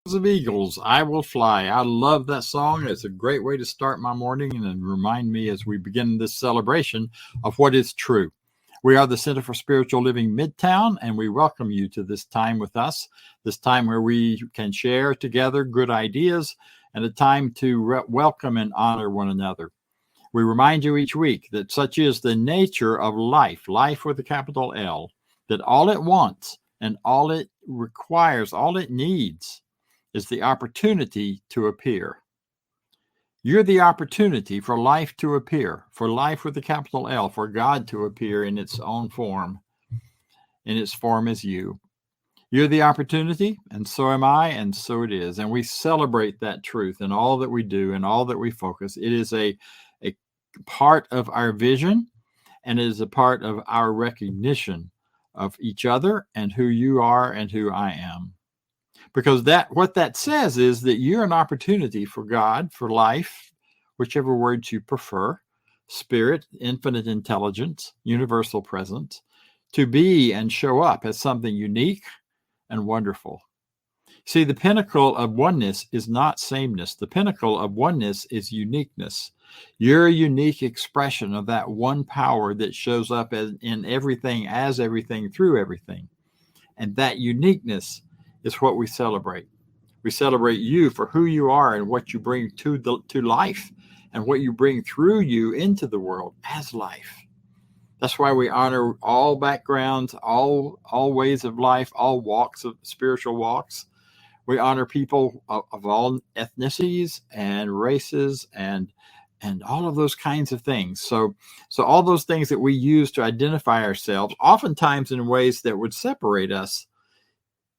Of Eagles, I Will Fly. I love that song. It's a great way to start my morning and remind me as we begin this celebration of what is true. We are the Center for Spiritual Living Midtown, and we welcome you to this time with us, this time where we can share together good ideas and a time to welcome and honor one another. We remind you each week that such is the nature of life, life with a capital L, that all it wants and all it requires, all it needs is the opportunity to appear. You're the opportunity for life to appear, for life with a capital L, for God to appear in its own form, in its form as you. You're the opportunity, and so am I, and so it is. And we celebrate that truth in all that we do and all that we focus. It is a part of our vision, and it is a part of our recognition of each other and who you are and who I am. Because what that says is that you're an opportunity for God, for life, whichever words you prefer, spirit, infinite intelligence, universal presence, to be and show up as something unique and wonderful. See, the pinnacle of oneness is not sameness. The pinnacle of oneness is uniqueness. You're a unique expression of that one power that shows up in everything, as everything, through everything. And that uniqueness is what we celebrate. We celebrate you for who you are and what you bring to life and what you bring through you into the world as life. That's why we honor all backgrounds, all ways of life, all walks of spiritual walks. We honor people of all ethnicities and races and all of those kinds of things. So all those things that we use to identify ourselves, oftentimes in ways that would separate us,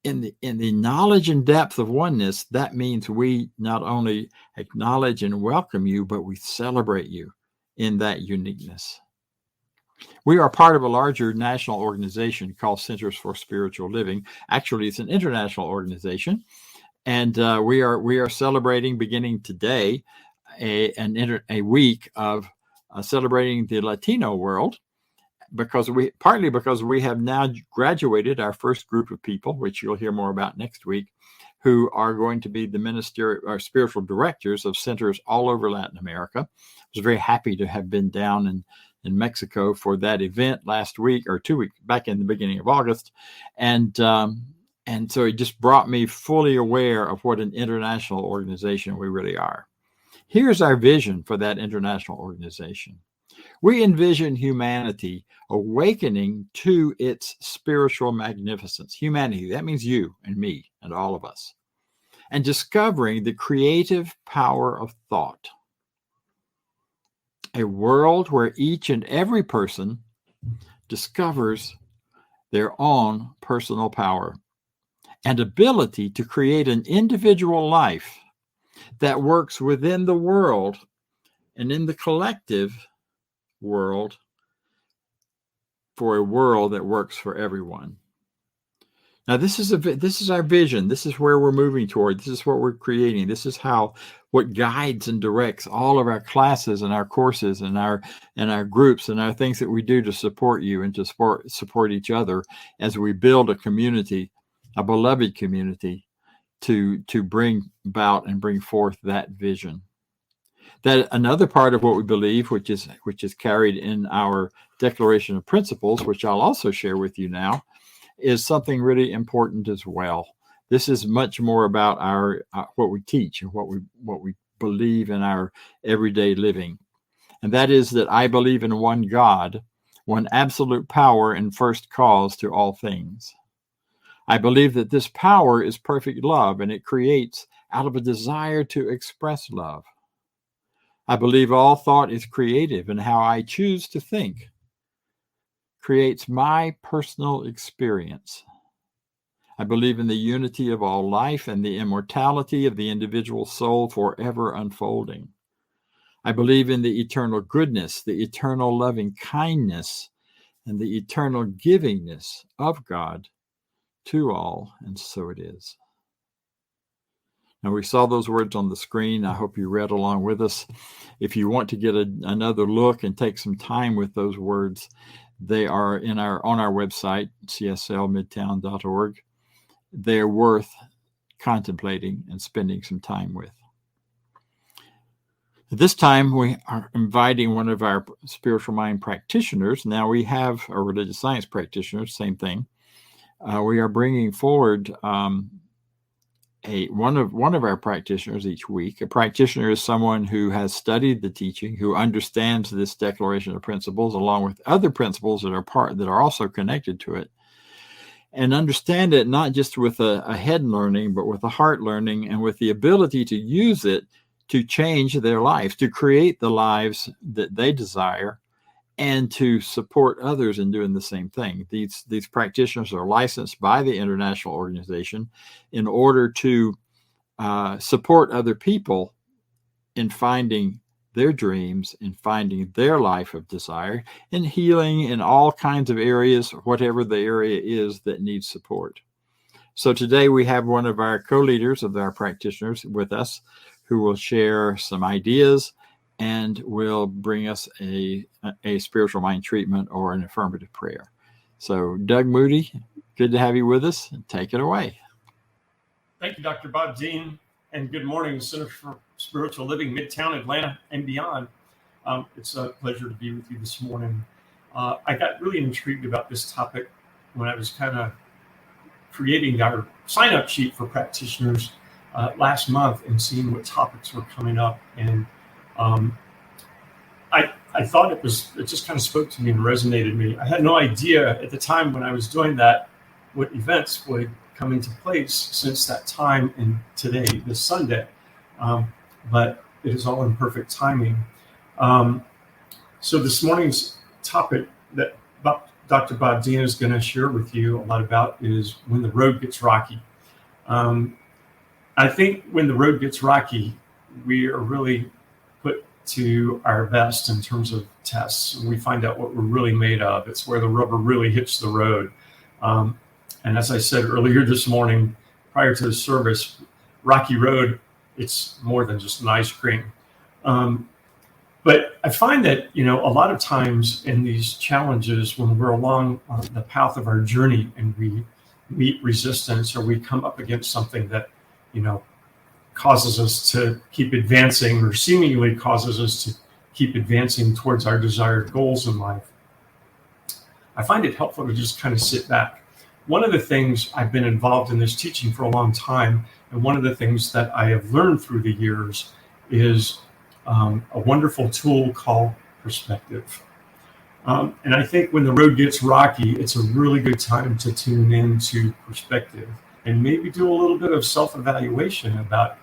in the knowledge and depth of oneness, that means we not only acknowledge and welcome you, but we celebrate you in that uniqueness. We are part of a larger national organization called Centers for Spiritual Living. Actually, it's an international organization, and we are celebrating, beginning today, a week of celebrating the Latino world. Partly because we have now graduated our first group of people, which you'll hear more about next week, who are going to be the ministerial or spiritual directors of centers all over Latin America. I was very happy to have been down in Mexico for that event last week or 2 weeks back in the beginning of August, and so it just brought me fully aware of what an international organization we really are. Here's our vision for that international organization. We envision humanity awakening to its spiritual magnificence. Humanity, that means you and me and all of us. And discovering the creative power of thought. A world where each and every person discovers their own personal power and ability to create an individual life that works within the world and in the collective world for a world that works for everyone. Now, this is our vision. This is where we're moving toward. This is what we're creating. This is what guides and directs all of our classes and our courses and our groups and our things that we do to support you and to support each other as we build a community, a beloved community, to bring about and bring forth that vision. That another part of what we believe, which is carried in our Declaration of Principles, which I'll also share with you now, is something really important as well. This is much more about our what we teach and what we believe in our everyday living, and that is that I believe in one God, one absolute power and first cause to all things. I believe that this power is perfect love, and it creates out of a desire to express love. I believe all thought is creative, and how I choose to think creates my personal experience. I believe in the unity of all life and the immortality of the individual soul forever unfolding. I believe in the eternal goodness, the eternal loving kindness, and the eternal givingness of God to all, and so it is. Now, we saw those words on the screen. I hope you read along with us. If you want to get another look and take some time with those words, they are on our website, cslmidtown.org. They're worth contemplating, and spending some time with. At this time, we are inviting one of our spiritual mind practitioners. Now we have a religious science practitioner, same thing. We are bringing forward one of our practitioners each week. A practitioner is someone who has studied the teaching, who understands this declaration of principles, along with other principles that are also connected to it, and understand it not just with a head learning, but with a heart learning, and with the ability to use it to change their lives, to create the lives that they desire, and to support others in doing the same thing. These practitioners are licensed by the international organization in order to support other people in finding their dreams, in finding their life of desire, in healing in all kinds of areas, whatever the area is that needs support. So today we have one of our co-leaders of our practitioners with us, who will share some ideas and will bring us a spiritual mind treatment or an affirmative prayer. So Doug Moody, good to have you with us. Take it away. Thank you, Dr. Bob Deen, and good morning, Center for Spiritual Living, Midtown Atlanta and beyond. It's a pleasure to be with you this morning. I got really intrigued about this topic when I was kind of creating our sign-up sheet for practitioners last month and seeing what topics were coming up. And I thought it just kind of spoke to me and resonated with me. I had no idea at the time when I was doing that what events would come into place since that time and today, this Sunday. But it is all in perfect timing. So this morning's topic that Dr. Bob Deen is going to share with you a lot about is when the road gets rocky. I think when the road gets rocky, we are really put to our best in terms of tests. And we find out what we're really made of. It's where the rubber really hits the road. And as I said earlier this morning, prior to the service, rocky road, it's more than just an ice cream. But I find that, a lot of times in these challenges, when we're along the path of our journey and we meet resistance or we come up against something that causes us to keep advancing or seemingly causes us to keep advancing towards our desired goals in life, I find it helpful to just kind of sit back. One of the things I've been involved in this teaching for a long time, and one of the things that I have learned through the years is a wonderful tool called perspective. And I think when the road gets rocky, it's a really good time to tune into perspective and maybe do a little bit of self-evaluation about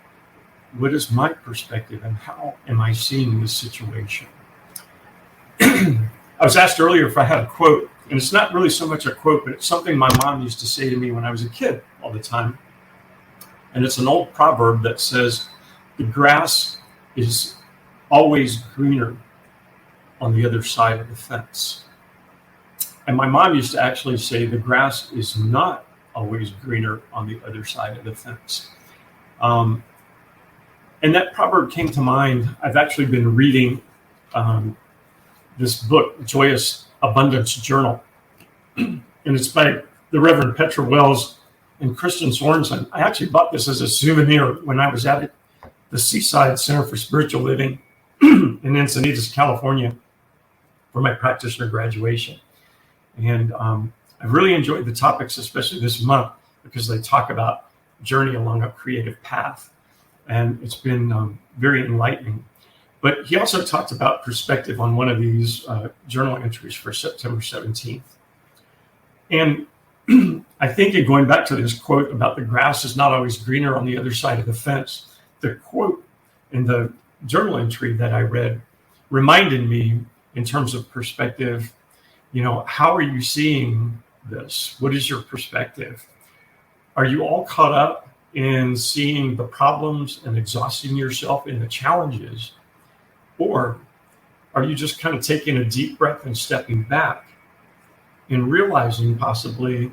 what is my perspective and how am I seeing this situation. I was asked earlier if I had a quote, and it's not really so much a quote, but it's something my mom used to say to me when I was a kid all the time. And it's an old proverb that says, the grass is always greener on the other side of the fence. And my mom used to actually say the grass is not always greener on the other side of the fence. And that proverb came to mind. I've actually been reading this book, Joyous Abundance Journal. And it's by the Reverend Petra Wells and Kristen Sorensen. I actually bought this as a souvenir when I was at the Seaside Center for Spiritual Living in Encinitas, California, for my practitioner graduation. And I've really enjoyed the topics, especially this month, because they talk about journey along a creative path. And it's been very enlightening. But he also talked about perspective on one of these journal entries for September 17th. And I think in going back to this quote about the grass is not always greener on the other side of the fence, the quote in the journal entry that I read reminded me in terms of perspective, how are you seeing this? What is your perspective? Are you all caught up in seeing the problems and exhausting yourself in the challenges? Or are you just kind of taking a deep breath and stepping back and realizing possibly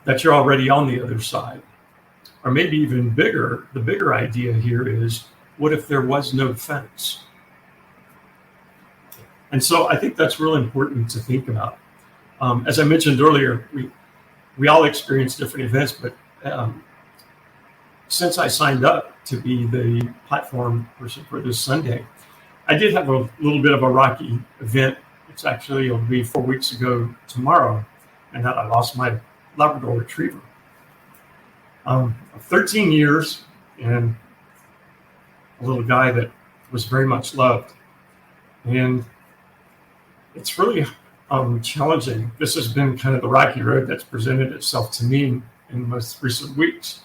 that you're already on the other side? Or maybe even bigger, the bigger idea here is, what if there was no fence? And so I think that's really important to think about. As I mentioned earlier, we all experience different events, but since I signed up to be the platform person for this Sunday, I did have a little bit of a rocky event. It'll be 4 weeks ago tomorrow, and that I lost my Labrador Retriever. 13 years, and a little guy that was very much loved. And it's really challenging. This has been kind of the rocky road that's presented itself to me in the most recent weeks.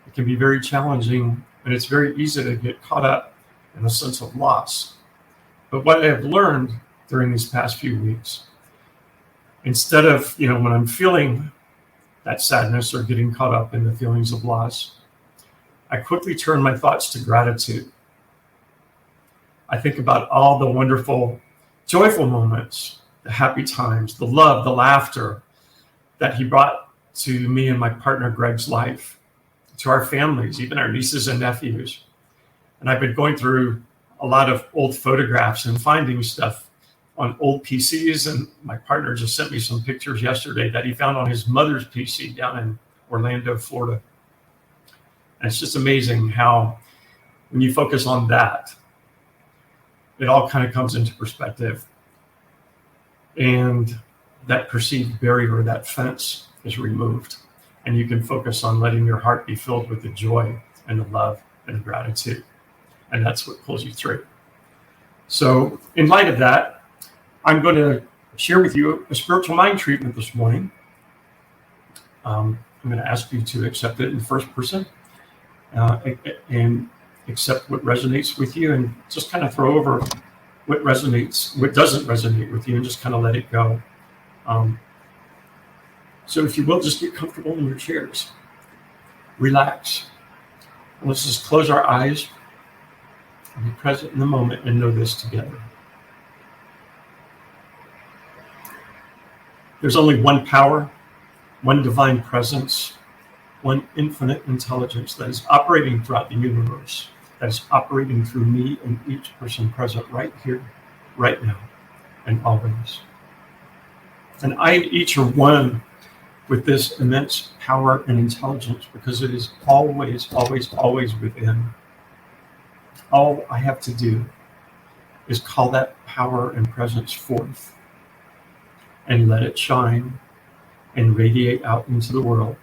It can be very challenging, and it's very easy to get caught up in a sense of loss. But what I have learned during these past few weeks, instead of, when I'm feeling that sadness or getting caught up in the feelings of loss, I quickly turn my thoughts to gratitude. I think about all the wonderful, joyful moments, the happy times, the love, the laughter that he brought to me and my partner Greg's life, to our families, even our nieces and nephews. And I've been going through a lot of old photographs and finding stuff on old PCs. And my partner just sent me some pictures yesterday that he found on his mother's PC down in Orlando, Florida. And it's just amazing how when you focus on that, it all kind of comes into perspective. And that perceived barrier, that fence is removed. And you can focus on letting your heart be filled with the joy and the love and the gratitude. And that's what pulls you through. So in light of that, I'm going to share with you a spiritual mind treatment this morning. I'm going to ask you to accept it in first person and accept what resonates with you, and just kind of throw over what doesn't resonate with you, and just kind of let it go. So if you will, just get comfortable in your chairs. Relax. And let's just close our eyes and be present in the moment and know this together. There's only one power, one divine presence, one infinite intelligence that is operating throughout the universe, that is operating through me and each person present right here, right now, and always. And I and each are one with this immense power and intelligence, because it is always, always, always within. All I have to do is call that power and presence forth and let it shine and radiate out into the world,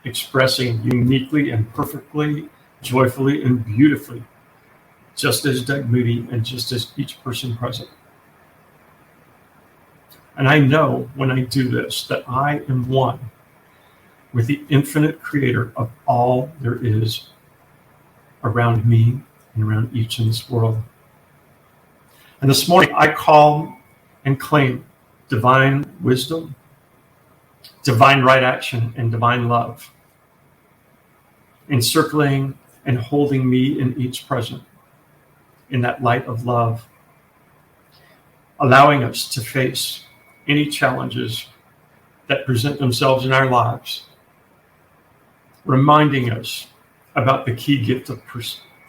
expressing uniquely and perfectly, joyfully and beautifully, just as Doug Moody and just as each person present. And I know when I do this that I am one with the infinite creator of all there is around me and around each in this world. And this morning I call and claim divine wisdom, divine right action, and divine love, encircling and holding me in each present in that light of love, allowing us to face any challenges that present themselves in our lives, reminding us about the key gift of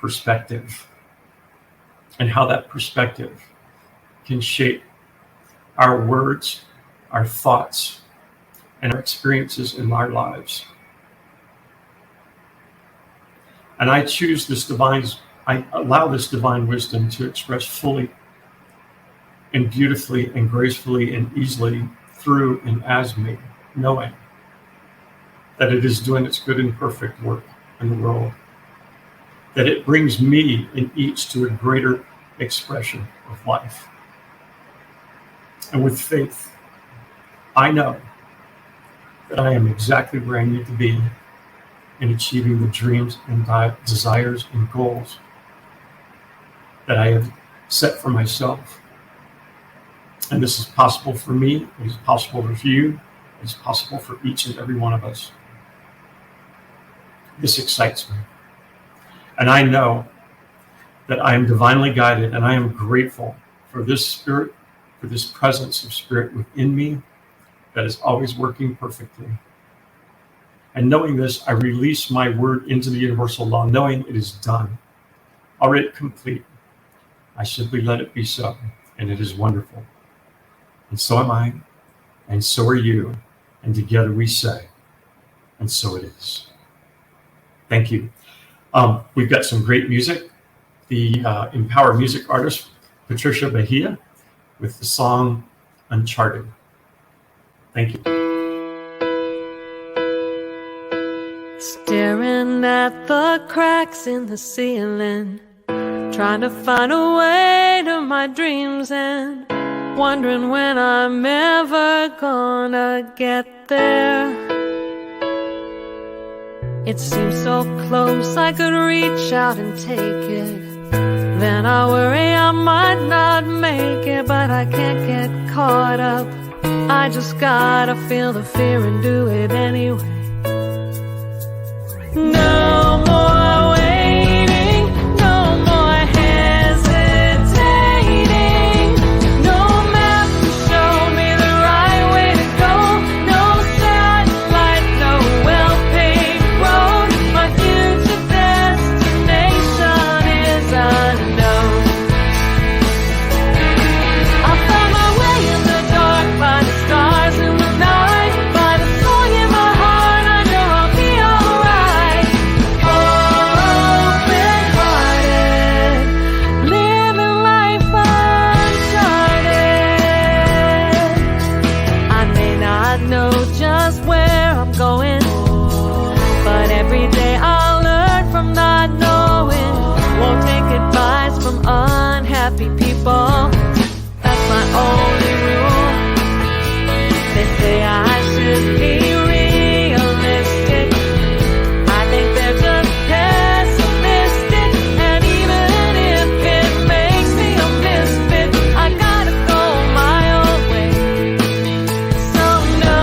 perspective and how that perspective can shape our words, our thoughts, and our experiences in our lives. And I allow this divine wisdom to express fully and beautifully and gracefully and easily through and as me, knowing that it is doing its good and perfect work in the world, that it brings me and each to a greater expression of life. And with faith, I know that I am exactly where I need to be in achieving the dreams and desires and goals that I have set for myself. And this is possible for me, it is possible for you, it is possible for each and every one of us. This excites me. And I know that I am divinely guided, and I am grateful for this spirit, for this presence of spirit within me that is always working perfectly. And knowing this, I release my word into the universal law, knowing it is done, already complete. I simply let it be so, and it is wonderful. And so am I, and so are you, and together we say, and so it is. Thank you. We've got some great music. The Empower music artist, Patricia Bahia, with the song Uncharted. Thank you. Staring at the cracks in the ceiling, trying to find a way to my dreams and wondering when I'm ever gonna get there. It seems so close, I could reach out and take it. Then I worry I might not make it, but I can't get caught up. I just gotta feel the fear and do it anyway. No more waiting, no more hesitating. No map to show me the right way to go. No satellite, no well-paved road. My future destination is unknown. I found my way in the dark by the stars in the night, by the song in my heart. I know I'll be alright. Open-hearted, living life uncharted. I may not know just where I'm going, but every day I'll learn from not knowing. Won't take advice from unhappy people. That's my only rule. They say I should be realistic. I think they're just pessimistic. And even if it makes me a misfit, I gotta go my own way. So no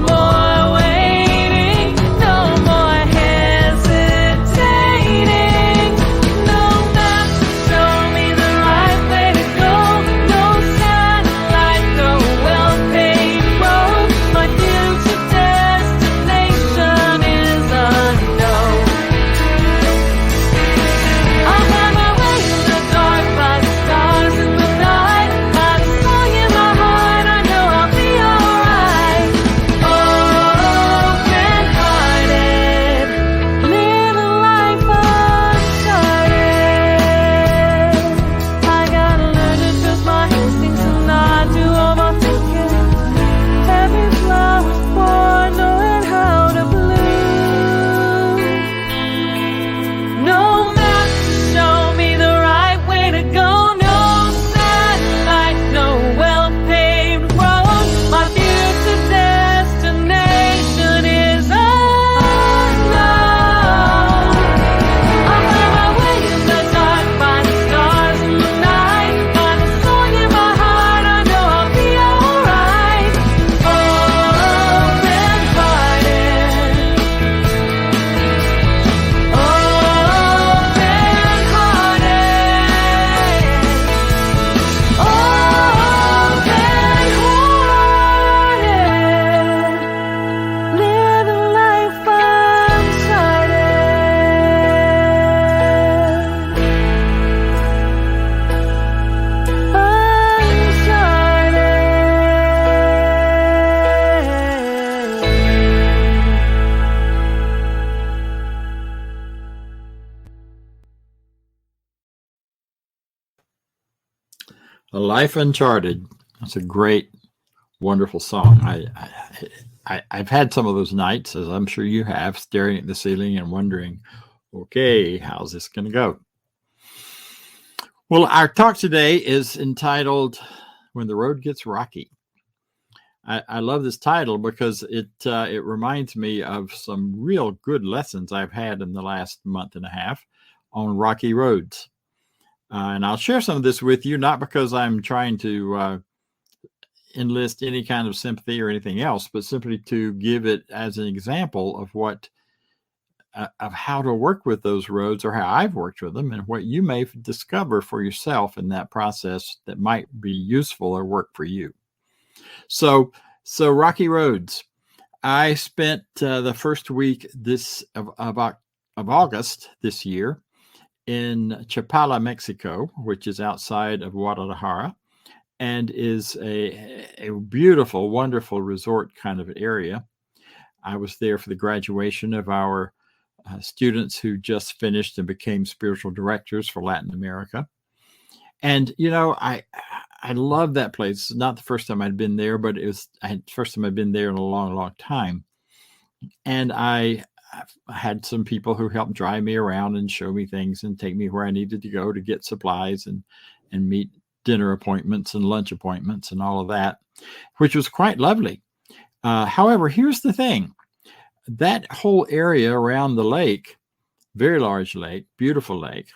more waiting, no more hesitating. No map to show me the right way to go. No satellite, no well-paved road. My future destination is unknown. I'll find my way in the dark by the stars in the night, by the song in my heart. I know I'll be alright. Open-hearted, living life uncharted. I gotta learn to trust my instincts and not to overthink it. Every flower's born knowing how to bloom. No map to show me the right way to go. No satellite, no well-paved road. My future destination is unknown. I'll find my way in the dark by the stars in the night, by the song in my heart. I know I'll be alright. Open-hearted, living life A Life Uncharted. That's a great, wonderful song. I've had some of those nights, as I'm sure you have, staring at the ceiling and wondering, okay, how's this going to go? Well, our talk today is entitled When the Road Gets Rocky. I love this title because it reminds me of some real good lessons I've had in the last month and a half on rocky roads. And I'll share some of this with you, not because I'm trying to enlist any kind of sympathy or anything else, but simply to give it as an example of what of how to work with those roads, or how I've worked with them, and what you may discover for yourself in that process that might be useful or work for you. So rocky roads. I spent the first week of August this year in Chapala, Mexico, which is outside of Guadalajara, and is a beautiful, wonderful resort kind of area. I was there for the graduation of our students who just finished and became spiritual directors for Latin America. And, you know, I love that place. Not the first time I'd been there, but the first time I'd been there in a long, long time. And I had some people who helped drive me around and show me things and take me where I needed to go to get supplies and meet dinner appointments and lunch appointments and all of that, which was quite lovely. However, here's the thing. That whole area around the lake, very large lake, beautiful lake,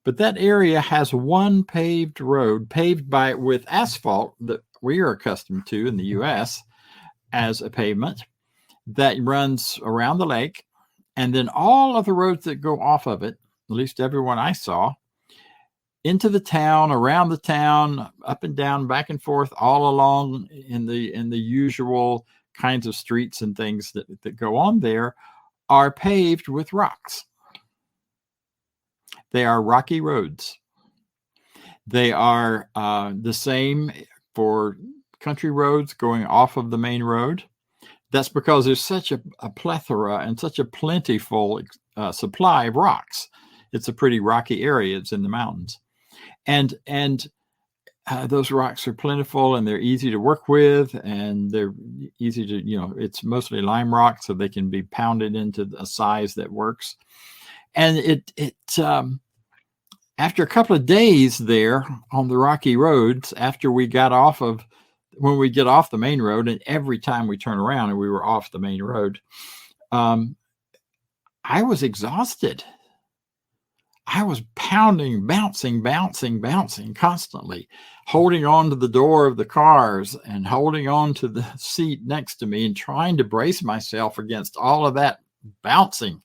but that area has one paved road, paved with asphalt that we are accustomed to in the U.S. as a pavement that runs around the lake. And then all of the roads that go off of it, at least everyone I saw, into the town, around the town, up and down, back and forth, all along in the usual kinds of streets and things that go on there, are paved with rocks. They are rocky roads. They are the same for country roads going off of the main road. That's because there's such a plethora and such a plentiful supply of rocks. It's a pretty rocky area. It's in the mountains. And those rocks are plentiful and they're easy to work with, and they're easy to, it's mostly lime rock, so they can be pounded into a size that works. And after a couple of days there on the rocky roads, after we got when we get off the main road, and every time we turn around and we were off the main road, I was exhausted. I was pounding, bouncing constantly, holding on to the door of the cars and holding on to the seat next to me and trying to brace myself against all of that bouncing.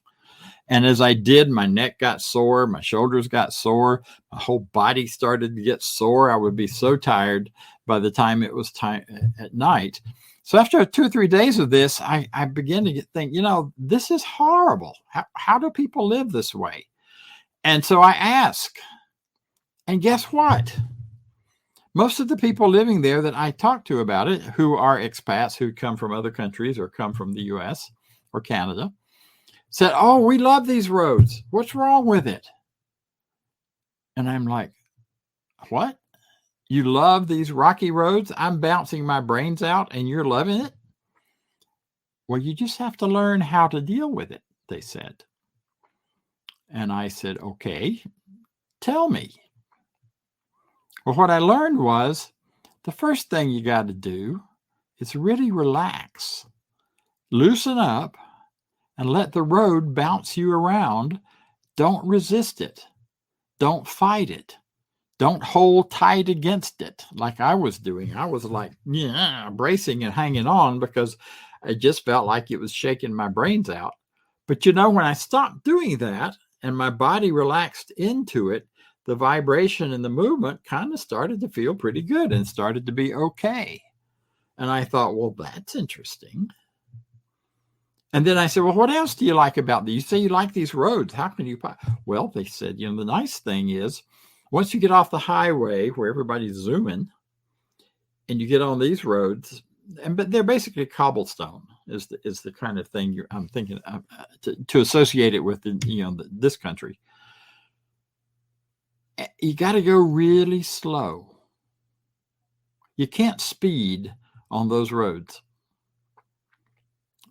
And as I did, my neck got sore, my shoulders got sore, my whole body started to get sore. I would be so tired by the time it was time at night. So after 2 or 3 days of this, I began to think, this is horrible. How do people live this way? And so I asked, and guess what? Most of the people living there that I talked to about it, who are expats who come from other countries or come from the US or Canada, said, "Oh, we love these roads. What's wrong with it?" And I'm like, "What? You love these rocky roads? I'm bouncing my brains out and you're loving it?" "Well, you just have to learn how to deal with it," they said. And I said, "Okay, tell me." Well, what I learned was the first thing you got to do is really relax, loosen up, and let the road bounce you around. Don't resist it. Don't fight it. Don't hold tight against it like I was doing. I was like, bracing and hanging on because I just felt like it was shaking my brains out. But when I stopped doing that and my body relaxed into it, the vibration and the movement kind of started to feel pretty good and started to be okay. And I thought, well, that's interesting. And then I said, "Well, what else do you like about these? You say you like these roads. How can you?" Well, they said, the nice thing is once you get off the highway where everybody's zooming and you get on these roads, but they're basically cobblestone is the kind of thing I'm thinking of, to associate it with this country. You got to go really slow. You can't speed on those roads.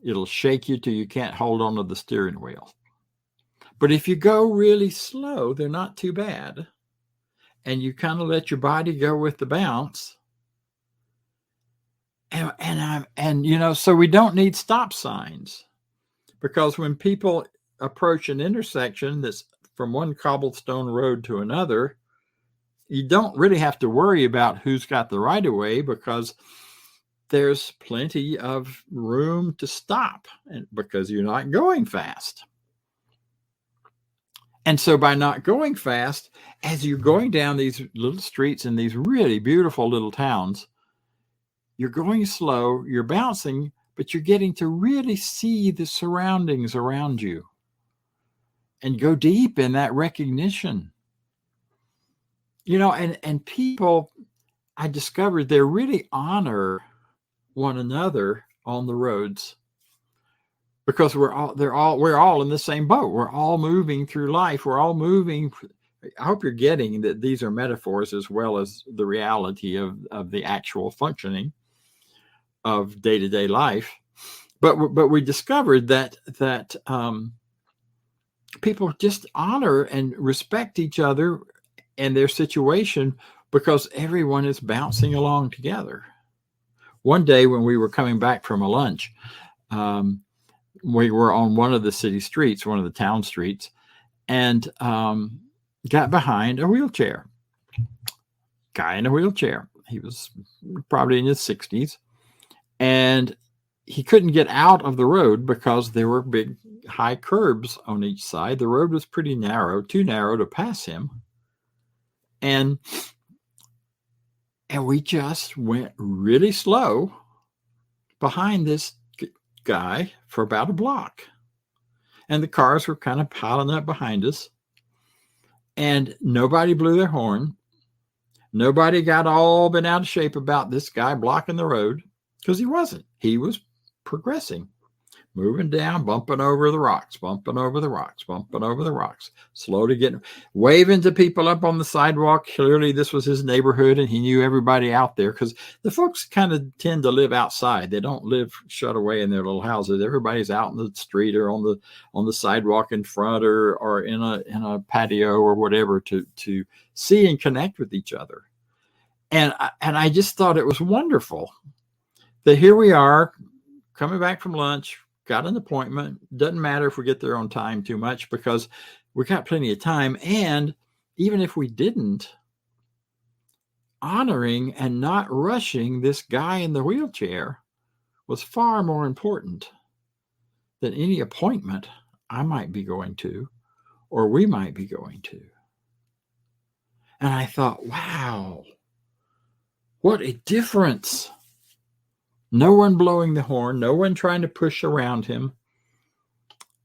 It'll shake you till you can't hold on to the steering wheel. But if you go really slow, they're not too bad. And you kind of let your body go with the bounce. And so we don't need stop signs, because when people approach an intersection that's from one cobblestone road to another, you don't really have to worry about who's got the right of way, because there's plenty of room to stop because you're not going fast. And so by not going fast, as you're going down these little streets in these really beautiful little towns, you're going slow, you're bouncing, but you're getting to really see the surroundings around you and go deep in that recognition. And people, I discovered, they really honor one another on the roads. because we're all in the same boat. We're all moving through life. We're all moving. I hope you're getting that these are metaphors as well as the reality of the actual functioning of day-to-day life. But we discovered that people just honor and respect each other and their situation because everyone is bouncing along together. One day when we were coming back from a lunch, we were on one of the city streets, one of the town streets, and got behind a wheelchair. Guy in a wheelchair. He was probably in his 60s. And he couldn't get out of the road because there were big high curbs on each side. The road was pretty narrow, too narrow to pass him. And we just went really slow behind this guy for about a block. And the cars were kind of piling up behind us. And nobody blew their horn. Nobody got all bent out of shape about this guy blocking the road, because he wasn't. He was progressing, moving down, bumping over the rocks, bumping over the rocks, bumping over the rocks, slowly getting, waving to people up on the sidewalk. Clearly this was his neighborhood and he knew everybody out there, because the folks kind of tend to live outside. They don't live shut away in their little houses. Everybody's out in the street or on the sidewalk in front or in a patio or whatever to see and connect with each other. And I just thought it was wonderful that here we are coming back from lunch, got an appointment. Doesn't matter if we get there on time too much because we got plenty of time. And even if we didn't, honoring and not rushing this guy in the wheelchair was far more important than any appointment I might be going to or we might be going to. And I thought, wow, what a difference. No one blowing the horn, no one trying to push around him.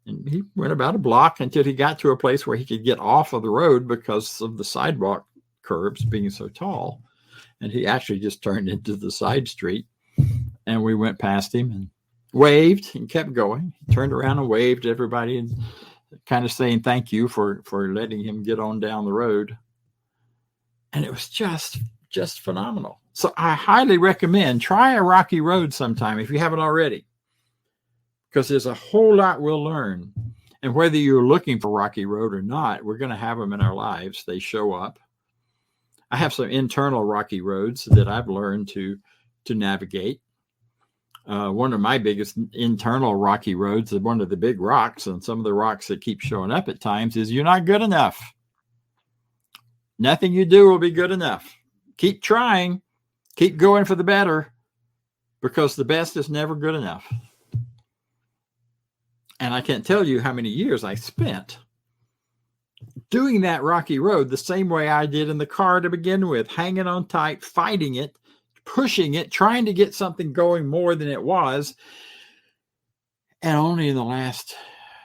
And he went about a block until he got to a place where he could get off of the road because of the sidewalk curbs being so tall. And he actually just turned into the side street. And we went past him and waved and kept going. He turned around and waved to everybody and kind of saying thank you for letting him get on down the road. And it was just phenomenal. So I highly recommend try a rocky road sometime if you haven't already, because there's a whole lot we'll learn. And whether you're looking for rocky road or not, we're going to have them in our lives. They show up. I have some internal rocky roads that I've learned to navigate. One of my biggest internal rocky roads is one of the big rocks, and some of the rocks that keep showing up at times is you're not good enough. Nothing you do will be good enough. Keep trying. Keep going for the better, because the best is never good enough. And I can't tell you how many years I spent doing that rocky road the same way I did in the car to begin with, hanging on tight, fighting it, pushing it, trying to get something going more than it was. And only in the last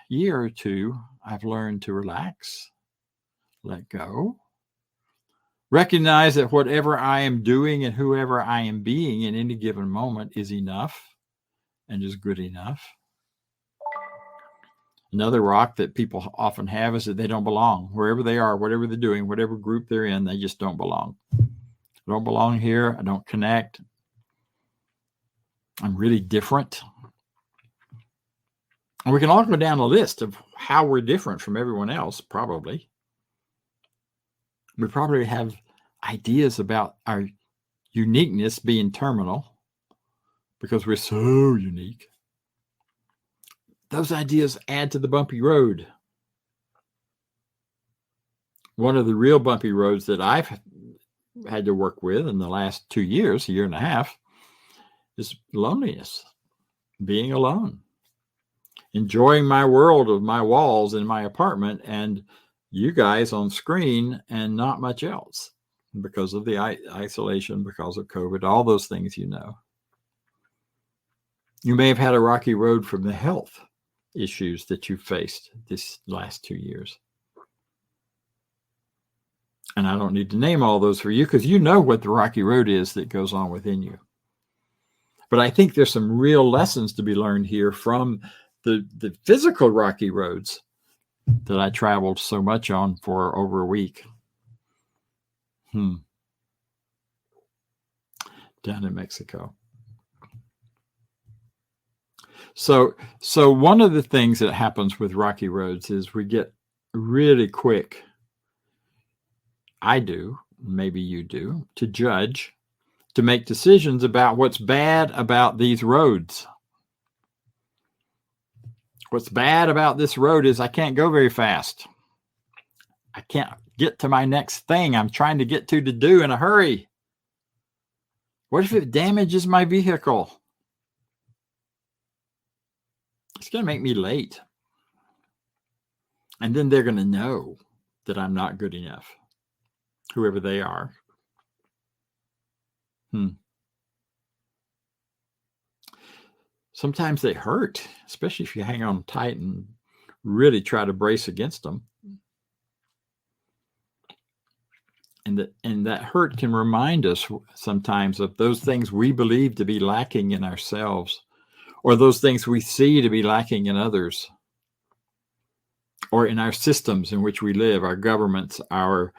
year or two, I've learned to relax, let go. Recognize that whatever I am doing and whoever I am being in any given moment is enough and is good enough. Another rock that people often have is that they don't belong. Wherever they are, whatever they're doing, whatever group they're in, they just don't belong. I don't belong here. I don't connect. I'm really different. And we can all go down a list of how we're different from everyone else, probably. We probably have ideas about our uniqueness being terminal because we're so unique. Those ideas add to the bumpy road. One of the real bumpy roads that I've had to work with in the last 2 years, a year and a half, is loneliness, being alone, enjoying my world of my walls in my apartment and you guys on screen and not much else because of the isolation, because of COVID, all those things you know. You may have had a rocky road from the health issues that you faced this last 2 years. And I don't need to name all those for you because you know what the rocky road is that goes on within you. But I think there's some real lessons to be learned here from the physical rocky roads that I traveled so much on for over a week. Down in Mexico. So one of the things that happens with rocky roads is we get really quick, I do, maybe you do, to judge, to make decisions about what's bad about these roads. What's bad about this road is I can't go very fast. I can't get to my next thing I'm trying to get to do in a hurry. What if it damages my vehicle? It's going to make me late. And then they're going to know that I'm not good enough, whoever they are. Sometimes they hurt, especially if you hang on tight and really try to brace against them. And that hurt can remind us sometimes of those things we believe to be lacking in ourselves, or those things we see to be lacking in others, or in our systems in which we live, our governments, our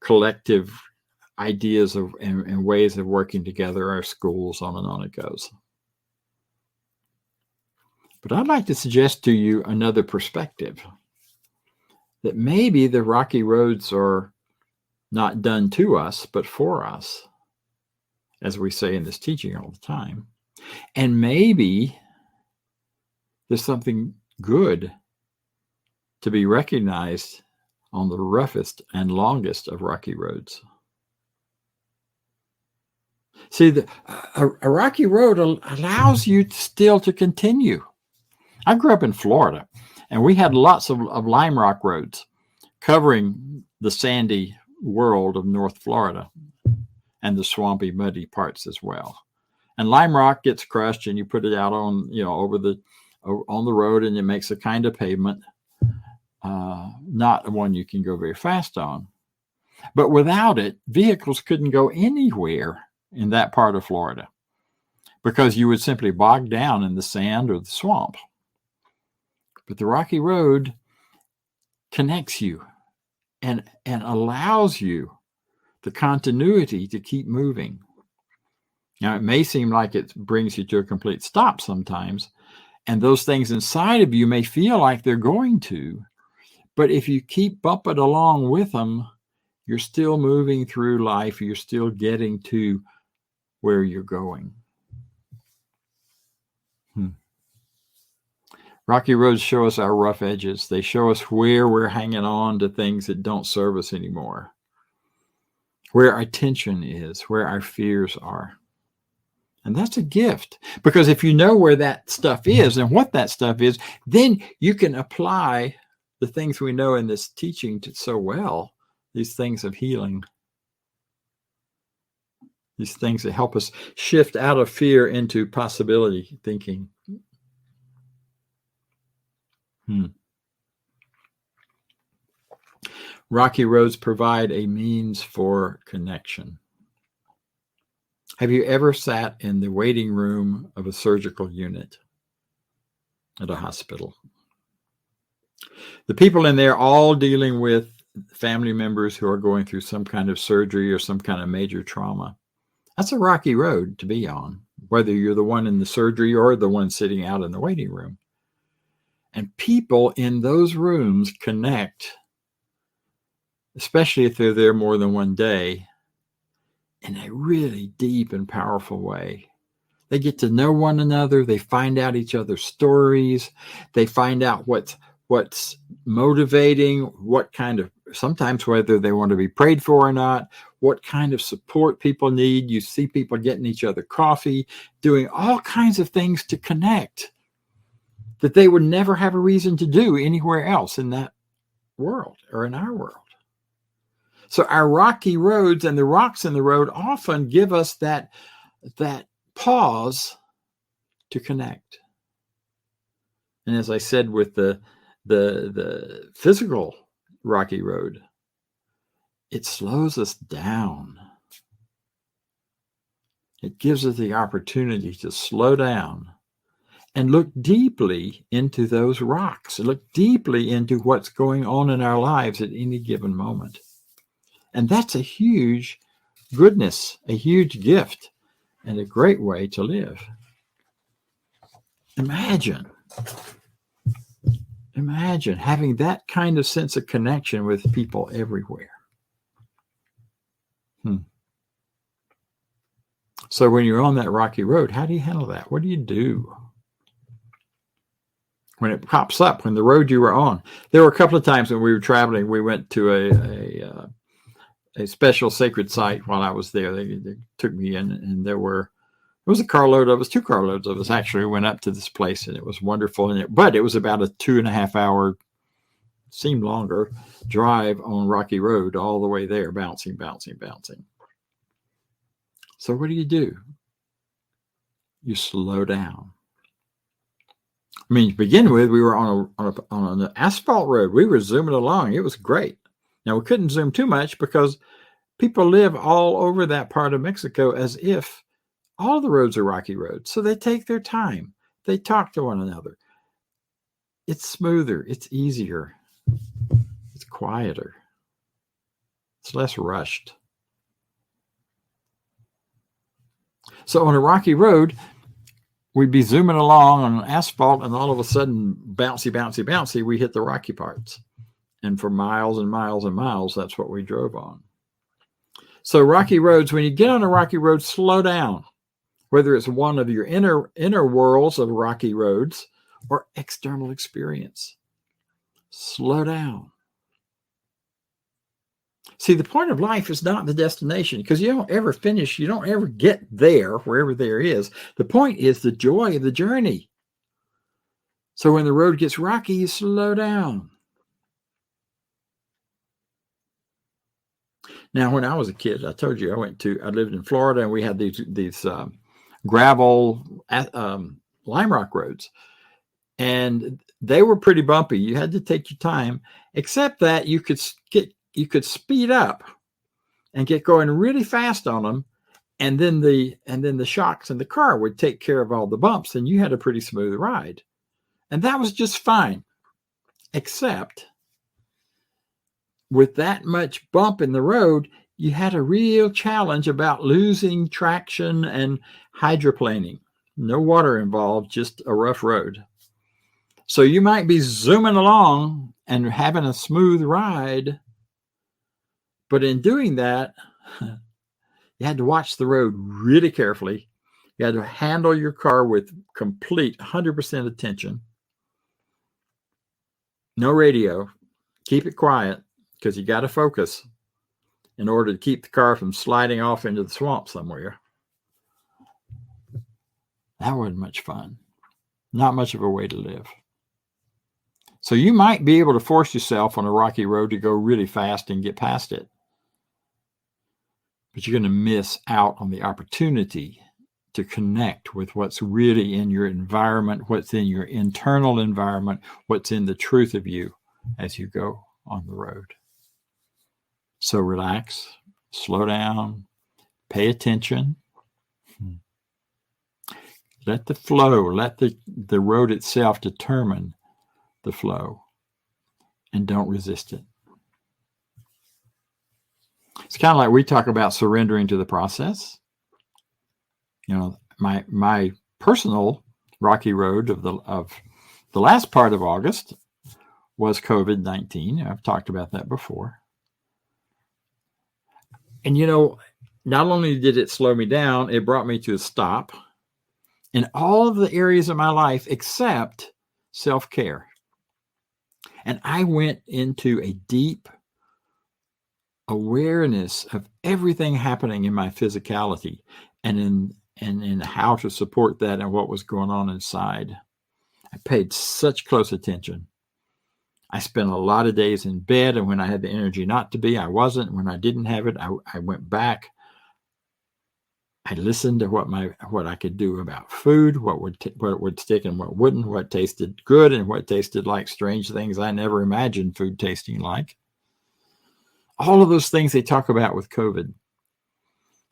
collective ideas of and ways of working together, our schools, on and on it goes. But I'd like to suggest to you another perspective, that maybe the rocky roads are not done to us, but for us, as we say in this teaching all the time. And maybe there's something good to be recognized on the roughest and longest of rocky roads. See, a rocky road allows you still to continue. I grew up in Florida, and we had lots of lime rock roads covering the sandy world of North Florida and the swampy, muddy parts as well. And lime rock gets crushed, and you put it out on, on the road, and it makes a kind of pavement, not one you can go very fast on. But without it, vehicles couldn't go anywhere in that part of Florida because you would simply bog down in the sand or the swamp. But the rocky road connects you and allows you the continuity to keep moving. Now, it may seem like it brings you to a complete stop sometimes, and those things inside of you may feel like they're going to, but if you keep bumping along with them, you're still moving through life. You're still getting to where you're going. Rocky roads show us our rough edges. They show us where we're hanging on to things that don't serve us anymore, where our tension is, where our fears are. And that's a gift, because if you know where that stuff is and what that stuff is, then you can apply the things we know in this teaching so well, these things of healing, these things that help us shift out of fear into possibility thinking. Rocky roads provide a means for connection. Have you ever sat in the waiting room of a surgical unit at a hospital? The people in there all dealing with family members who are going through some kind of surgery or some kind of major trauma. That's a rocky road to be on, whether you're the one in the surgery or the one sitting out in the waiting room. And people in those rooms connect, especially if they're there more than one day, in a really deep and powerful way. They get to know one another. They find out each other's stories. They find out what's motivating, what kind of, sometimes whether they want to be prayed for or not, what kind of support people need. You see people getting each other coffee, doing all kinds of things to connect that they would never have a reason to do anywhere else in that world or in our world. So our rocky roads and the rocks in the road often give us that pause to connect. And as I said with the physical rocky road, it slows us down. It gives us the opportunity to slow down and look deeply into those rocks, look deeply into what's going on in our lives at any given moment. And that's a huge goodness, a huge gift, and a great way to live. Imagine having that kind of sense of connection with people everywhere. So when you're on that rocky road, how do you handle that? What do you do when it pops up, when the road you were on? There were a couple of times when we were traveling, we went to a special sacred site while I was there. They took me in, and it was a carload of us, 2 carloads of us actually went up to this place, and it was wonderful. But it was about a 2.5 hour, seemed longer, drive on rocky road all the way there, bouncing. So what do? You slow down. I mean, to begin with, we were on an asphalt road. We were zooming along. It was great. Now, we couldn't zoom too much because people live all over that part of Mexico as if all the roads are rocky roads. So they take their time. They talk to one another. It's smoother. It's easier. It's quieter. It's less rushed. So on a rocky road, we'd be zooming along on asphalt, and all of a sudden, bouncy, we hit the rocky parts. And for miles and miles and miles, that's what we drove on. So rocky roads, when you get on a rocky road, slow down. Whether it's one of your inner worlds of rocky roads or external experience. Slow down. See, the point of life is not the destination, because you don't ever finish. You don't ever get there, wherever there is. The point is the joy of the journey. So when the road gets rocky, you slow down. Now, when I was a kid, I told you I lived in Florida, and we had these gravel lime rock roads, and they were pretty bumpy. You had to take your time, except that you could speed up and get going really fast on them, and then the shocks in the car would take care of all the bumps, and you had a pretty smooth ride. And that was just fine, except with that much bump in the road, you had a real challenge about losing traction and hydroplaning. No water involved, just a rough road. So you might be zooming along and having a smooth ride, but in doing that, you had to watch the road really carefully. You had to handle your car with complete 100% attention. No radio. Keep it quiet, because you got to focus in order to keep the car from sliding off into the swamp somewhere. That wasn't much fun. Not much of a way to live. So you might be able to force yourself on a rocky road to go really fast and get past it. But you're going to miss out on the opportunity to connect with what's really in your environment, what's in your internal environment, what's in the truth of you as you go on the road. So relax, slow down, pay attention. Let the flow, let the road itself determine the flow, and don't resist it. It's kind of like we talk about surrendering to the process. You know, my personal rocky road of the last part of August was COVID-19. I've talked about that before. And, you know, not only did it slow me down, it brought me to a stop in all of the areas of my life except self-care. And I went into a deep awareness of everything happening in my physicality and in how to support that and what was going on inside. I paid such close attention. I spent a lot of days in bed, and when I had the energy not to be, I wasn't. When I didn't have it, I went back. I listened to what I could do about food, what would stick and what wouldn't, what tasted good and what tasted like strange things I never imagined food tasting like. All of those things they talk about with COVID.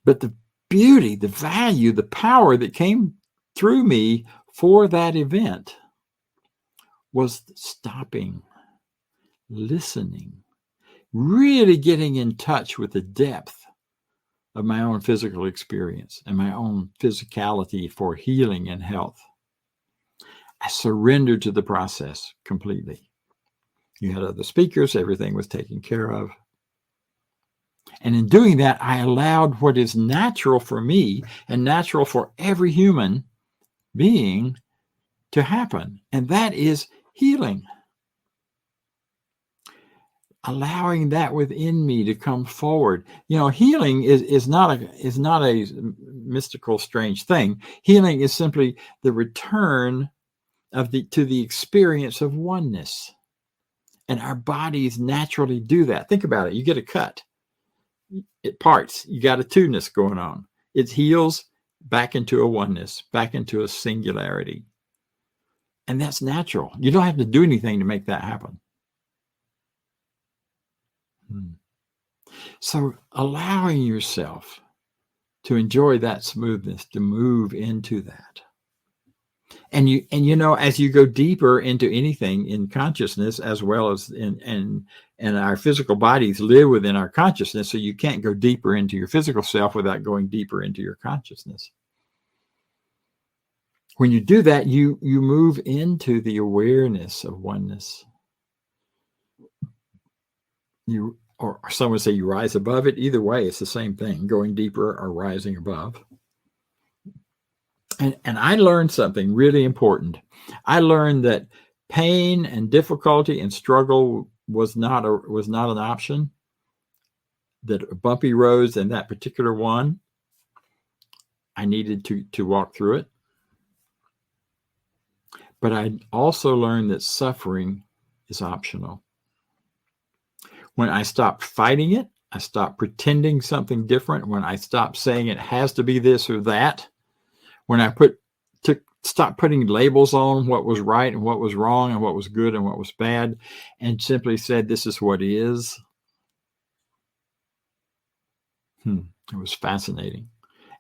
But the beauty, the value, the power that came through me for that event was stopping, listening, really getting in touch with the depth of my own physical experience and my own physicality for healing and health. I surrendered to the process completely. You had other speakers, everything was taken care of. And in doing that, I allowed what is natural for me and natural for every human being to happen. And that is healing. Allowing that within me to come forward. Healing is not a mystical, strange thing. Healing is simply the return to the experience of oneness. And our bodies naturally do that. Think about it. You get a cut. It parts. You got a two-ness going on. It heals back into a oneness, back into a singularity. And that's natural. You don't have to do anything to make that happen. So allowing yourself to enjoy that smoothness, to move into that. And as you go deeper into anything in consciousness, as well as in our physical bodies live within our consciousness, so you can't go deeper into your physical self without going deeper into your consciousness. When you do that, you move into the awareness of oneness. Or some would say you rise above it. Either way, it's the same thing, going deeper or rising above. And I learned something really important. I learned that pain and difficulty and struggle was not an option. That bumpy roads and that particular one, I needed to walk through it. But I also learned that suffering is optional. When I stopped fighting it, I stopped pretending something different. When I stopped saying it has to be this or that, when I stopped putting labels on what was right and what was wrong and what was good and what was bad, and simply said, this is what is. It was fascinating.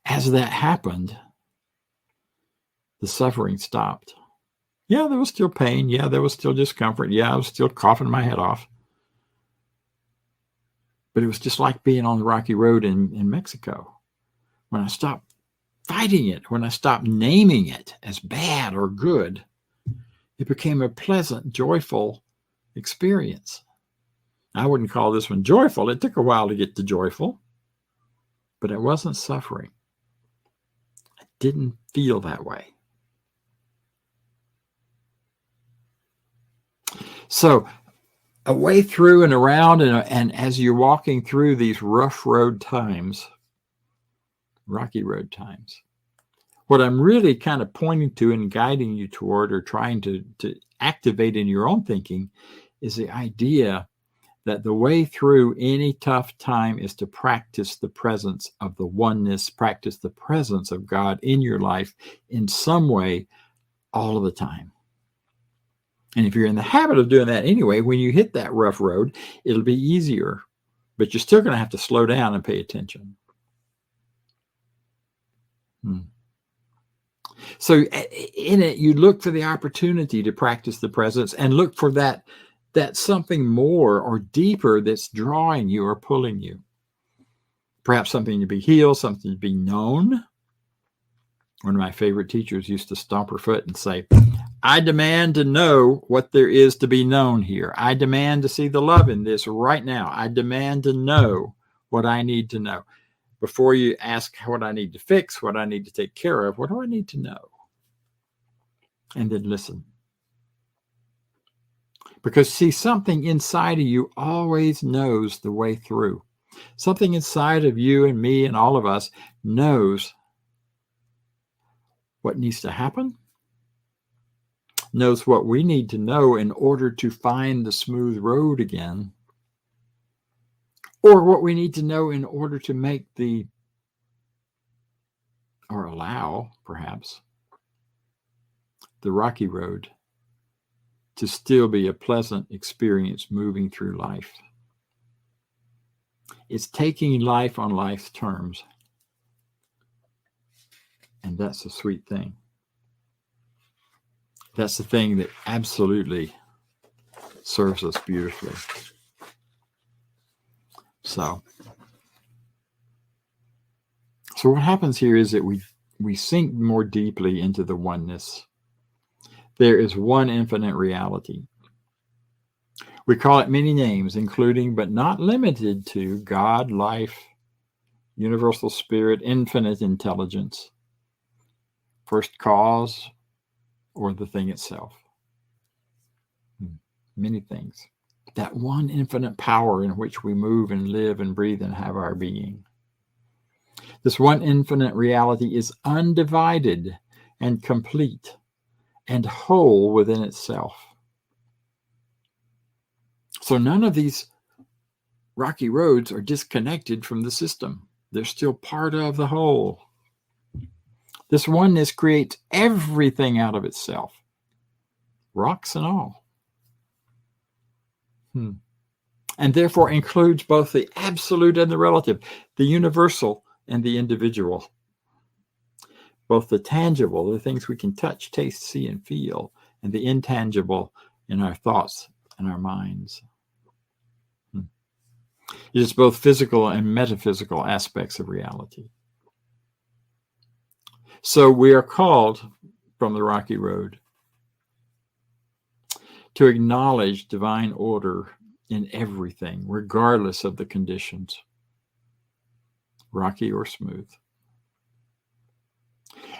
As that happened, the suffering stopped. Yeah, there was still pain. Yeah, there was still discomfort. Yeah, I was still coughing my head off. But it was just like being on the rocky road in Mexico. When I stopped fighting it, when I stopped naming it as bad or good, it became a pleasant, joyful experience. I wouldn't call this one joyful. It took a while to get to joyful, but it wasn't suffering. I didn't feel that way. So a way through and around, and as you're walking through these rough road times, rocky road times, what I'm really kind of pointing to and guiding you toward, or trying to activate in your own thinking, is the idea that the way through any tough time is to practice the presence of the oneness, practice the presence of God in your life in some way all of the time. And if you're in the habit of doing that anyway, when you hit that rough road, it'll be easier, but you're still going to have to slow down and pay attention. So in it, you look for the opportunity to practice the presence and look for that something more or deeper that's drawing you or pulling you. Perhaps something to be healed, something to be known. One of my favorite teachers used to stomp her foot and say, I demand to know what there is to be known here. I demand to see the love in this right now. I demand to know what I need to know. Before you ask what I need to fix, what I need to take care of, what do I need to know? And then listen. Because see, something inside of you always knows the way through. Something inside of you and me and all of us knows what needs to happen, knows what we need to know in order to find the smooth road again, or what we need to know in order to make or allow, perhaps, the rocky road to still be a pleasant experience moving through life. It's taking life on life's terms. And that's a sweet thing. That's the thing that absolutely serves us beautifully. So what happens here is that we sink more deeply into the oneness. There is one infinite reality. We call it many names, including but not limited to God, life, universal spirit, infinite intelligence, first cause, or the thing itself. Many things. That one infinite power in which we move and live and breathe and have our being. This one infinite reality is undivided and complete and whole within itself. So none of these rocky roads are disconnected from the system. They're still part of the whole. This oneness creates everything out of itself, rocks and all. And therefore includes both the absolute and the relative, the universal and the individual, both the tangible, the things we can touch, taste, see, and feel, and the intangible in our thoughts and our minds. It is both physical and metaphysical aspects of reality. So we are called from the rocky road to acknowledge divine order in everything, regardless of the conditions, rocky or smooth.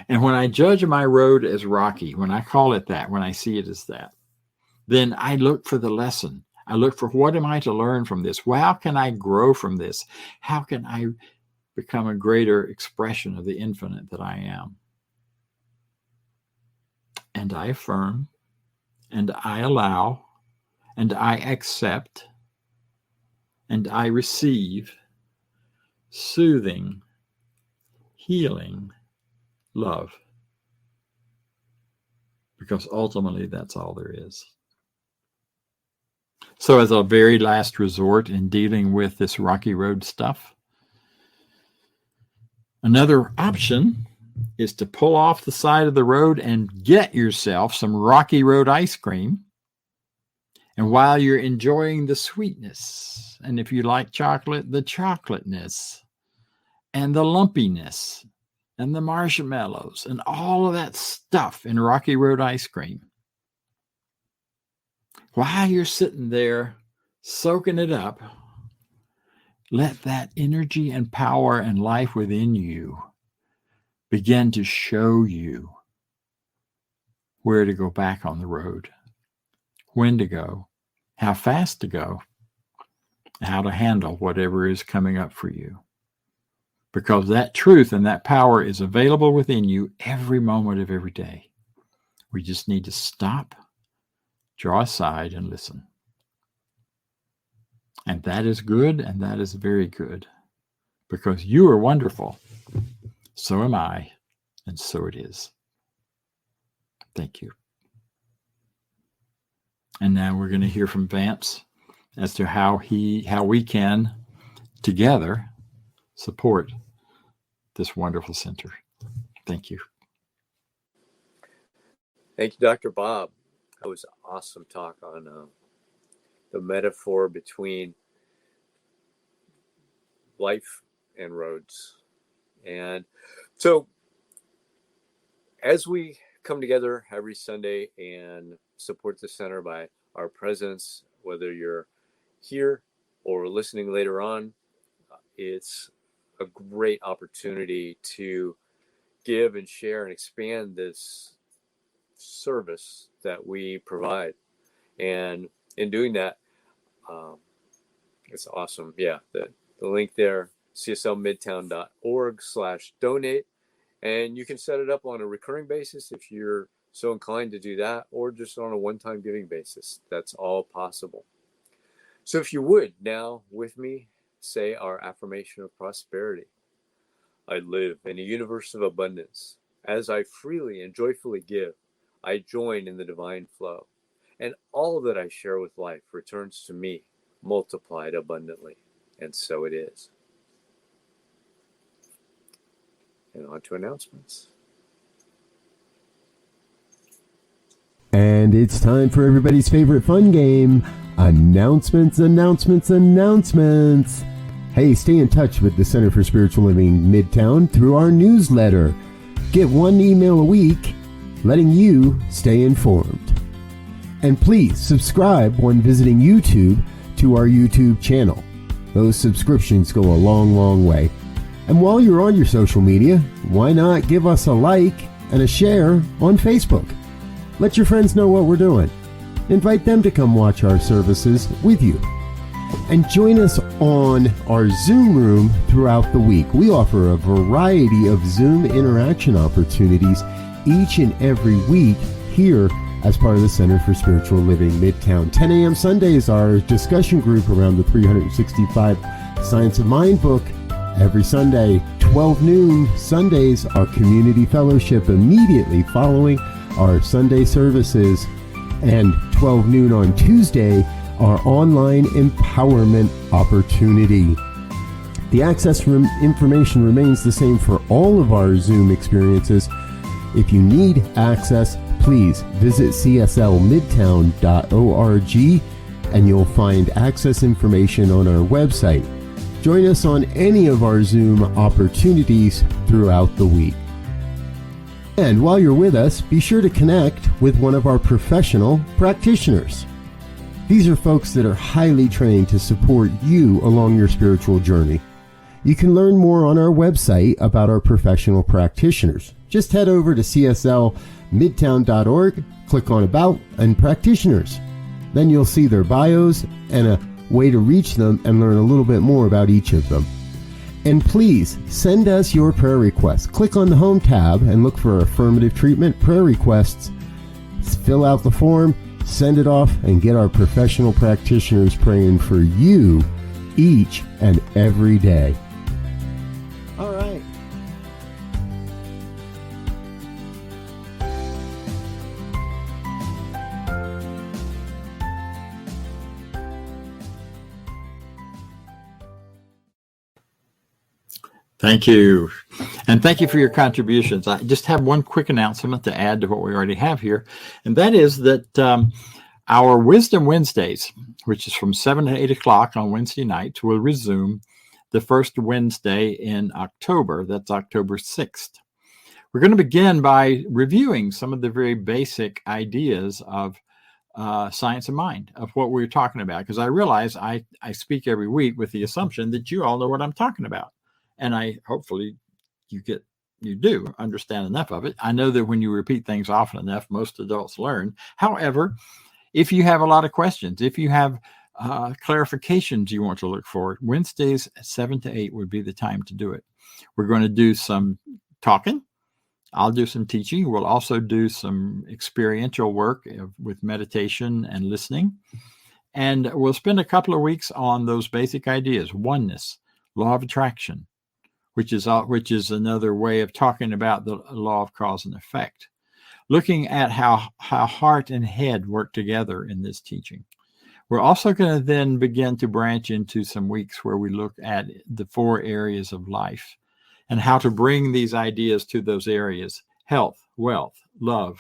And when I judge my road as rocky, when I call it that, when I see it as that, then I look for the lesson. I look for what am I to learn from this? Well, how can I grow from this? How can I become a greater expression of the infinite that I am? And I affirm, and I allow, and I accept, and I receive soothing, healing love. Because ultimately, that's all there is. So as a very last resort in dealing with this rocky road stuff, another option is to pull off the side of the road and get yourself some rocky road ice cream. And while you're enjoying the sweetness, and if you like chocolate, the chocolateness, and the lumpiness, and the marshmallows, and all of that stuff in Rocky Road ice cream, while you're sitting there soaking it up, let that energy and power and life within you begin to show you where to go back on the road, when to go, how fast to go, how to handle whatever is coming up for you. Because that truth and that power is available within you every moment of every day. We just need to stop, draw aside, and listen. And that is good, and that is very good. Because you are wonderful. So am I, and so it is. Thank you. And now we're going to hear from Vance as to how we can together support this wonderful center. Thank you. Thank you, Dr. Bob. That was an awesome talk on the metaphor between life and roads. And so as we come together every Sunday and support the center by our presence, whether you're here or listening later on, it's a great opportunity to give and share and expand this service that we provide. And in doing that, it's awesome. Yeah, the link there, cslmidtown.org/donate. And you can set it up on a recurring basis if you're so inclined to do that, or just on a one-time giving basis. That's all possible. So if you would now with me say our affirmation of prosperity. I live in a universe of abundance. As I freely and joyfully give, I join in the divine flow. And all that I share with life returns to me, multiplied abundantly. And so it is. And on to announcements. And it's time for everybody's favorite fun game, announcements. Hey, stay in touch with the Center for Spiritual Living Midtown through our newsletter. Get one email a week letting you stay informed. And please subscribe when visiting YouTube to our YouTube channel. Those subscriptions go a long way. And while you're on your social media, why not give us a like and a share on Facebook? Let your friends know what we're doing. Invite them to come watch our services with you. And join us on our Zoom room throughout the week. We offer a variety of Zoom interaction opportunities each and every week here as part of the Center for Spiritual Living Midtown. 10 a.m. Sundays, our discussion group around the 365 Science of Mind book. Every Sunday, 12 noon Sundays, our community fellowship immediately following our Sunday services, and 12 noon on Tuesday, our online empowerment opportunity. The access information remains the same for all of our Zoom experiences. If you need access, please visit cslmidtown.org and you'll find access information on our website. Join us on any of our Zoom opportunities throughout the week. And while you're with us, be sure to connect with one of our professional practitioners. These are folks that are highly trained to support you along your spiritual journey. You can learn more on our website about our professional practitioners. Just head over to cslmidtown.org, click on About and Practitioners. Then you'll see their bios and a way to reach them and learn a little bit more about each of them. And please send us your prayer requests. Click on the Home tab and look for Affirmative Treatment Prayer Requests. Fill out the form, send it off, and get our professional practitioners praying for you each and every day. All right. Thank you. And thank you for your contributions. I just have one quick announcement to add to what we already have here. And that is that our Wisdom Wednesdays, which is from 7 to 8 o'clock on Wednesday nights, will resume the first Wednesday in October. That's October 6th. We're going to begin by reviewing some of the very basic ideas of science of mind, of what we're talking about. Because I realize I speak every week with the assumption that you all know what I'm talking about. And hopefully you do understand enough of it. I know that when you repeat things often enough, most adults learn. However, if you have a lot of questions, if you have clarifications you want to look for, Wednesdays 7 to 8 would be the time to do it. We're going to do some talking. I'll do some teaching. We'll also do some experiential work with meditation and listening. And we'll spend a couple of weeks on those basic ideas: oneness, law of attraction, which is another way of talking about the law of cause and effect, looking at how heart and head work together in this teaching. We're also going to then begin to branch into some weeks where we look at the 4 areas of life and how to bring these ideas to those areas: health, wealth, love,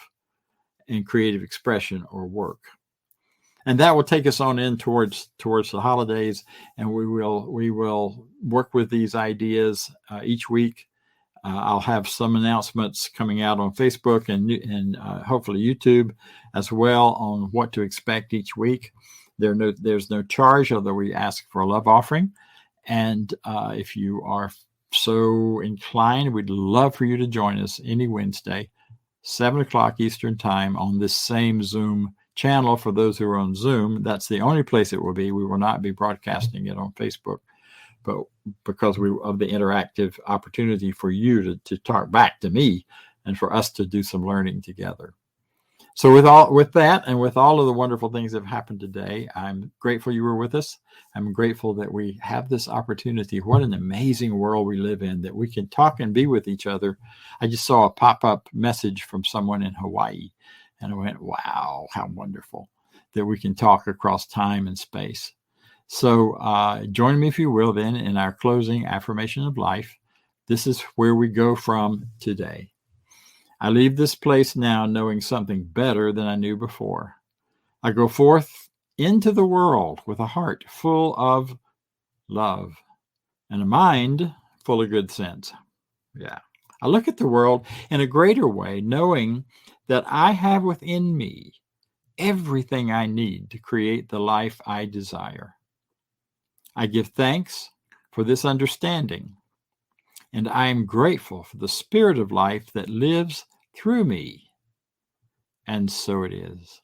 and creative expression or work. And that will take us on in towards the holidays, and we will work with these ideas each week. I'll have some announcements coming out on Facebook and hopefully YouTube as well on what to expect each week. There's no charge, although we ask for a love offering. And if you are so inclined, we'd love for you to join us any Wednesday, 7 o'clock Eastern Time, on this same Zoom channel. For those who are on Zoom, that's the only place it will be. We will not be broadcasting it on Facebook, but because of the interactive opportunity for you to talk back to me and for us to do some learning together. So with that and with all of the wonderful things that have happened today, I'm grateful you were with us. I'm grateful that we have this opportunity. What an amazing world we live in, that we can talk and be with each other. I just saw a pop-up message from someone in Hawaii, and I went, wow, how wonderful that we can talk across time and space. So join me, if you will, then in our closing affirmation of life. This is where we go from today. I leave this place now knowing something better than I knew before. I go forth into the world with a heart full of love and a mind full of good sense. Yeah. I look at the world in a greater way, knowing that I have within me everything I need to create the life I desire. I give thanks for this understanding, and I am grateful for the spirit of life that lives through me. And so it is.